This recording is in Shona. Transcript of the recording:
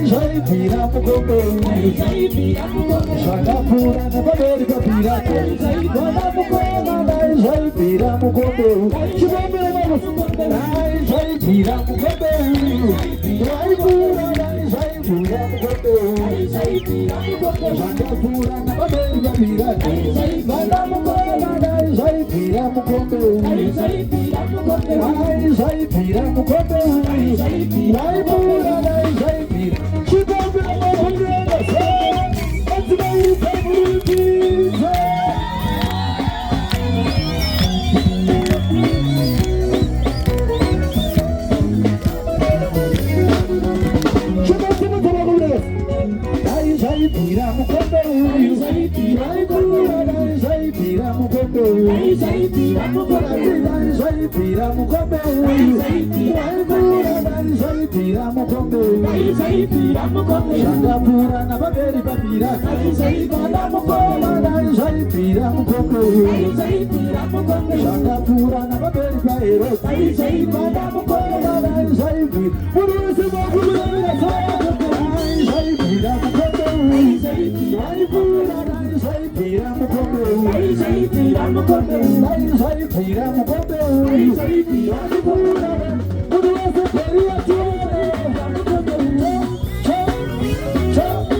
pira mugondo, shaka pura na baberi papira, wana mukoma dai jai pira mugondo, shibambe mamus, dai jai pira mugondo, jai pura dai jai pira mugondo, shaka pura na baberi papira, wana mukoma dai jai pira mugondo, dai jai pira mugondo, jai pura dai jai pira. Shibambe mamus, let's go family. Pira mugondo, jai pira mugondo, jai pira mugondo, jai pira mugondo, jai pira mugondo, jai pira mugondo, jai pira mugondo, shaka pura na baberi papira, jai banda mugondo, jai pira mugondo, jai pira mugondo, shaka pura na baberi paero, jai banda mugondo, jai pira, pura se mugondo, jai pira mugondo. Jai pura jai pira mugondo, jai pira mugondo, jai pira mugondo, jai pira mugondo, pura se queria